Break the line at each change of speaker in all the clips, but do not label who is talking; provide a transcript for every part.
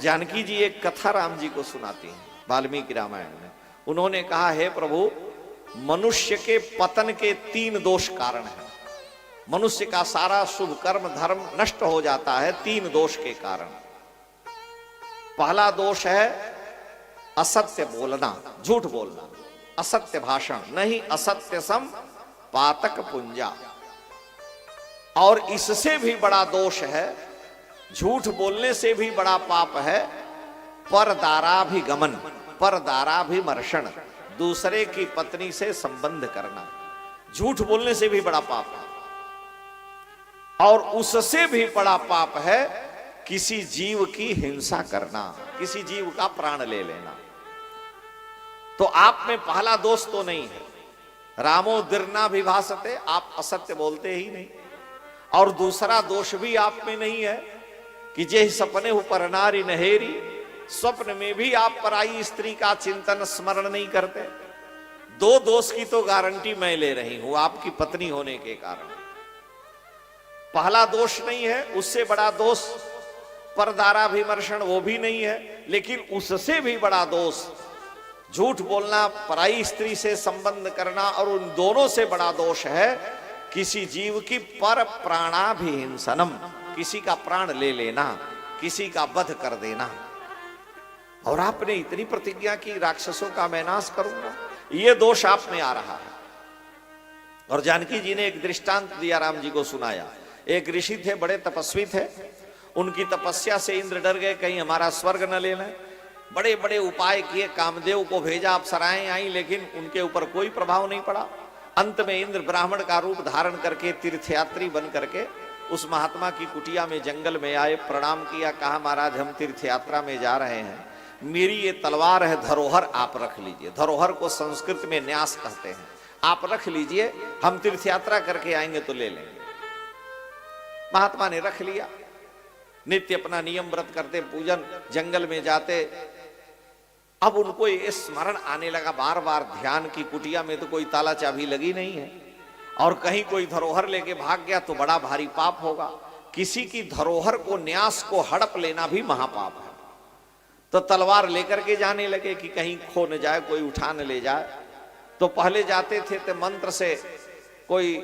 जानकी जी एक कथा राम जी को सुनाती हैं वाल्मीकि रामायण में। उन्होंने कहा, हे प्रभु, मनुष्य के पतन के 3 दोष कारण हैं। मनुष्य का सारा शुभ कर्म धर्म नष्ट हो जाता है 3 दोष के कारण। पहला दोष है असत्य बोलना, झूठ बोलना, असत्य भाषण, नहीं असत्य सम पातक पुंजा। और इससे भी बड़ा दोष है, झूठ बोलने से भी बड़ा पाप है, परदाराभिगमन, परदाराभिमर्षण, दूसरे की पत्नी से संबंध करना। झूठ बोलने से भी बड़ा पाप है। और उससे भी बड़ा पाप है किसी जीव की हिंसा करना, किसी जीव का प्राण ले लेना। तो आप में पहला दोष तो नहीं है, रामो दिर्ना विभासते, आप असत्य बोलते ही नहीं। और दूसरा दोष भी आप में नहीं है कि जे सपने ऊपर नारी नहेरी, स्वप्न में भी आप पराई स्त्री का चिंतन स्मरण नहीं करते। 2 दोष की तो गारंटी मैं ले रही हूं आपकी पत्नी होने के कारण। पहला दोष नहीं है, उससे बड़ा दोष परदाराभिमर्षण, वो भी नहीं है। लेकिन उससे भी बड़ा दोष झूठ बोलना, पराई स्त्री से संबंध करना, और उन दोनों से बड़ा दोष है किसी जीव की पर प्राणाभिहिंसनम, किसी का प्राण ले लेना, किसी का वध कर देना। और आपने इतनी प्रतिज्ञा की राक्षसों का मैं नाश करूंगा, ये दोष आप में आ रहा है। और जानकी जी ने एक दृष्टांत दिया, राम जी को सुनाया। एक ऋषि थे, बड़े तपस्वी थे। उनकी तपस्या से इंद्र डर गए, कहीं हमारा स्वर्ग न ले लें। बड़े बड़े उपाय किए, कामदेव को भेजा, अप्सराएं आई, लेकिन उनके ऊपर कोई प्रभाव नहीं पड़ा। अंत में इंद्र ब्राह्मण का रूप धारण करके तीर्थयात्री बन करके उस महात्मा की कुटिया में जंगल में आए, प्रणाम किया, कहा, महाराज हम तीर्थयात्रा में जा रहे हैं, मेरी ये तलवार है धरोहर, आप रख लीजिए। धरोहर को संस्कृत में न्यास कहते हैं, आप रख लीजिए, हम तीर्थयात्रा करके आएंगे तो ले लेंगे। महात्मा ने रख लिया। नित्य अपना नियम व्रत करते, पूजन, जंगल में जाते। अब उनको ये स्मरण आने लगा, बार बार ध्यान की कुटिया में तो कोई ताला चाबी लगी नहीं है, और कहीं कोई धरोहर लेके भाग गया तो बड़ा भारी पाप होगा। किसी की धरोहर को, न्यास को हड़प लेना भी महापाप है। तो तलवार लेकर के जाने लगे कि कहीं खो न जाए, कोई उठा न ले जाए। तो पहले जाते थे तो मंत्र से कोई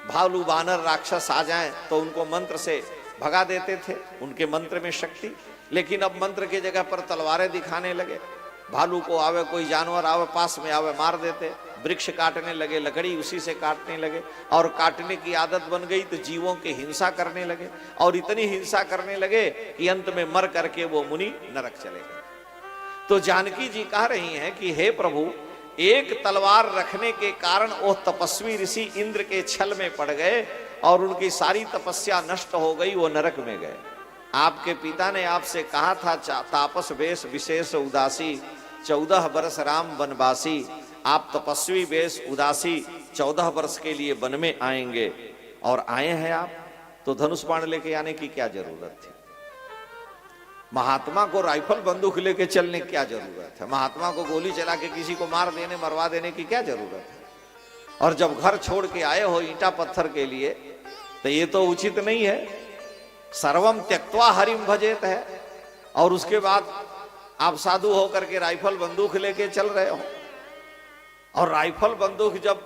भालू बानर राक्षस आ जाए तो उनको मंत्र से भगा देते थे, उनके मंत्र में शक्ति। लेकिन अब मंत्र की जगह पर तलवारें दिखाने लगे। भालू को आवे, कोई जानवर आवे, पास में आवे, मार देते। वृक्ष काटने लगे, लकड़ी उसी से काटने लगे, और काटने की आदत बन गई तो जीवों की हिंसा करने लगे। और इतनी हिंसा करने लगे कि अंत में मर करके वो मुनि नरक चले गए। तो जानकी जी कह रही हैं कि हे प्रभु, एक तलवार रखने के कारण वो तपस्वी ऋषि इंद्र के छल में पड़ गए और उनकी सारी तपस्या नष्ट हो गई, वो नरक में गए। आपके पिता ने आपसे कहा था, तापस वेश विशेष उदासी, 14 वर्ष राम वनवासी। आप तपस्वी वेश उदासी 14 वर्ष के लिए वन में आएंगे, और आए हैं आप, तो धनुष बाण लेके आने की क्या जरूरत थी? महात्मा को राइफल बंदूक लेके चलने की क्या जरूरत है? महात्मा को गोली चला के किसी को मार देने, मरवा देने की क्या जरूरत है? और जब घर छोड़ के आए हो ईंटा पत्थर के लिए, तो ये तो उचित नहीं है। सर्वम त्यक्त्वा हरिम भजेत है, और उसके बाद आप साधु होकर के राइफल बंदूक लेके चल रहे हो। और राइफल बंदूक जब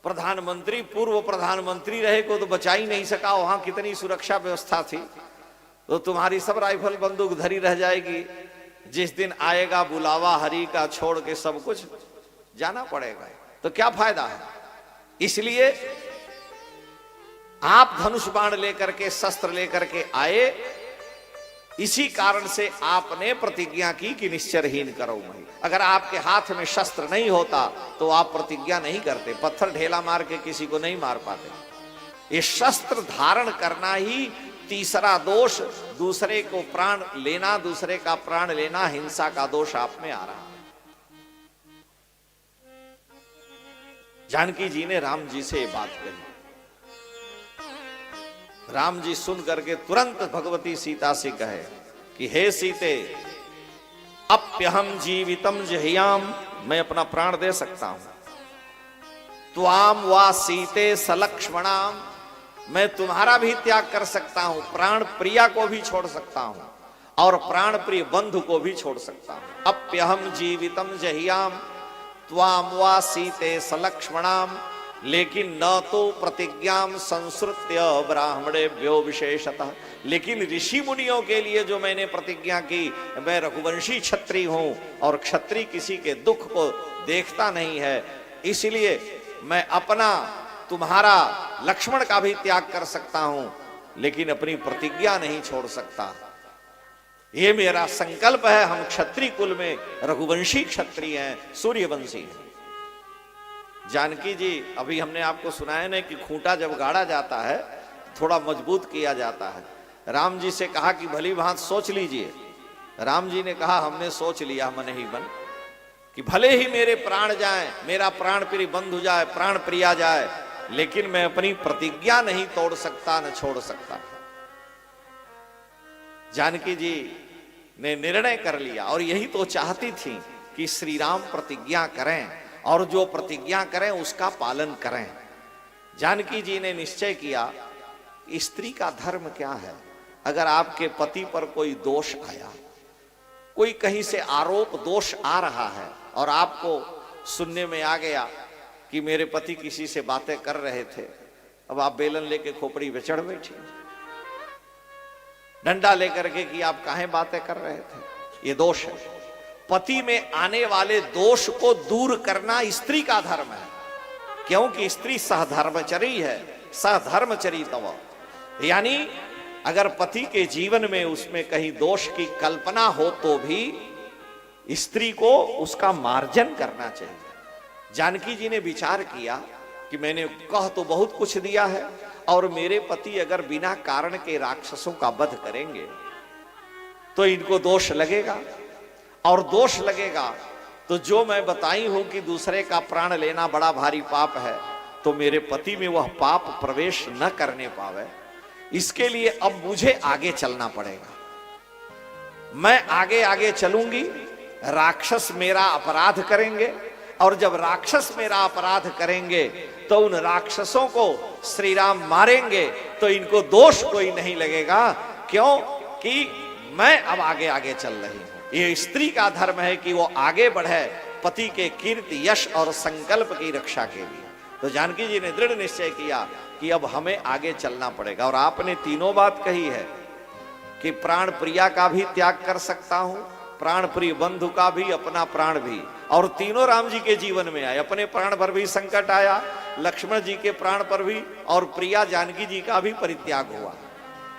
प्रधानमंत्री, पूर्व प्रधानमंत्री रहे को तो बचा ही नहीं सका, वहां कितनी सुरक्षा व्यवस्था थी। तो तुम्हारी सब राइफल बंदूक धरी रह जाएगी। जिस दिन आएगा बुलावा हरि का, छोड़ के सब कुछ जाना पड़ेगा, तो क्या फायदा है? इसलिए आप धनुष बाण लेकर के, शस्त्र लेकर के आए। इसी कारण से आपने प्रतिज्ञा की कि निश्चरहीन करो मैं। अगर आपके हाथ में शस्त्र नहीं होता तो आप प्रतिज्ञा नहीं करते, पत्थर ढेला मार के किसी को नहीं मार पाते। ये शस्त्र धारण करना ही तीसरा दोष, दूसरे को प्राण लेना, दूसरे का प्राण लेना, हिंसा का दोष आप में आ रहा है। जानकी जी ने राम जी से ये बात कही। राम जी सुन करके तुरंत भगवती सीता से कहे कि हे सीते, अप्यहम जीवितम जहियाम, मैं अपना प्राण दे सकता हूं। त्वाम वा सीते सलक्ष्मणाम, मैं तुम्हारा भी त्याग कर सकता हूं, प्राण प्रिया को भी छोड़ सकता हूं, और प्राण प्रिय बंधु को भी छोड़ सकता हूं। अप्यहम जीवितम जहियाम त्वाम वा सीते सलक्ष्मणाम, लेकिन न तो प्रतिज्ञाम संस्कृत्य ब्राह्मणेभ्यो विशेषतः, लेकिन ऋषि मुनियों के लिए जो मैंने प्रतिज्ञा की, मैं रघुवंशी क्षत्रिय हूं और क्षत्रिय किसी के दुख को देखता नहीं है, इसलिए मैं अपना तुम्हारा लक्ष्मण का भी त्याग कर सकता हूं, लेकिन अपनी प्रतिज्ञा नहीं छोड़ सकता। ये मेरा संकल्प है। हम क्षत्रिय कुल में रघुवंशी क्षत्रिय हैं, सूर्यवंशी हैं। जानकी जी, अभी हमने आपको सुनाया ना कि खूंटा जब गाड़ा जाता है थोड़ा मजबूत किया जाता है। राम जी से कहा कि भली भांत सोच लीजिए। राम जी ने कहा हमने सोच लिया मन ही मन कि भले ही मेरे प्राण जाएं, मेरा प्राण प्रिय बंधु जाए, प्राण प्रिया जाए, लेकिन मैं अपनी प्रतिज्ञा नहीं तोड़ सकता, न छोड़ सकता। जानकी जी ने निर्णय कर लिया और यही तो चाहती थी कि श्री राम प्रतिज्ञा करें और जो प्रतिज्ञा करें उसका पालन करें। जानकी जी ने निश्चय किया स्त्री का धर्म क्या है। अगर आपके पति पर कोई दोष आया, कोई कहीं से आरोप दोष आ रहा है और आपको सुनने में आ गया कि मेरे पति किसी से बातें कर रहे थे, अब आप बेलन लेके खोपड़ी पे चढ़ बैठी, डंडा लेकर के कि आप काहे बातें कर रहे थे, ये दोष है। पति में आने वाले दोष को दूर करना स्त्री का धर्म है, क्योंकि स्त्री सहधर्मचरी है, सहधर्मचरी तव। यानी अगर पति के जीवन में उसमें कहीं दोष की कल्पना हो तो भी स्त्री को उसका मार्जन करना चाहिए। जानकी जी ने विचार किया कि मैंने कह तो बहुत कुछ दिया है और मेरे पति अगर बिना कारण के राक्षसों का वध करेंगे तो इनको दोष लगेगा, और दोष लगेगा तो जो मैं बताई हूं कि दूसरे का प्राण लेना बड़ा भारी पाप है, तो मेरे पति में वह पाप प्रवेश न करने पावे। इसके लिए अब मुझे आगे चलना पड़ेगा। मैं आगे आगे चलूंगी, राक्षस मेरा अपराध करेंगे, और जब राक्षस मेरा अपराध करेंगे तो उन राक्षसों को श्री राम मारेंगे तो इनको दोष कोई नहीं लगेगा, क्यों कि मैं अब आगे आगे चल रही हूं। ये स्त्री का धर्म है कि वो आगे बढ़े पति के कीर्ति, यश और संकल्प की रक्षा के लिए। तो जानकी जी ने दृढ़ निश्चय किया कि अब हमें आगे चलना पड़ेगा। और आपने तीनों बात कही है कि प्राण प्रिया का भी त्याग कर सकता हूं, प्राण प्रिय बंधु का भी, अपना प्राण भी, और तीनों राम जी के जीवन में आए। अपने प्राण पर भी संकट आया, लक्ष्मण जी के प्राण पर भी, और प्रिया जानकी जी का भी परित्याग हुआ।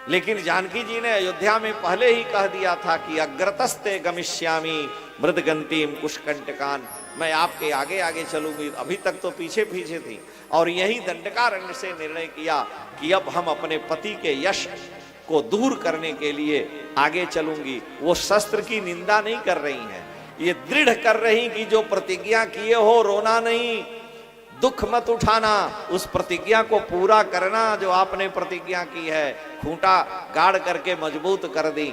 लेकिन जानकी जी ने अयोध्या में पहले ही कह दिया था कि अग्रतस्ते गमिष्यामि मृदगंतीम कुशकंटकान, मैं आपके आगे आगे चलूंगी। अभी तक तो पीछे पीछे थी, और यही दंडकारण्य से निर्णय किया कि अब हम अपने पति के यश को दूर करने के लिए आगे चलूंगी। वो शस्त्र की निंदा नहीं कर रही हैं, ये दृढ़ कर रही कि जो प्रतिज्ञा किए हो रोना नहीं, दुख मत उठाना, उस प्रतिज्ञा को पूरा करना जो आपने प्रतिज्ञा की है। खूंटा गाड़ करके मजबूत कर दी।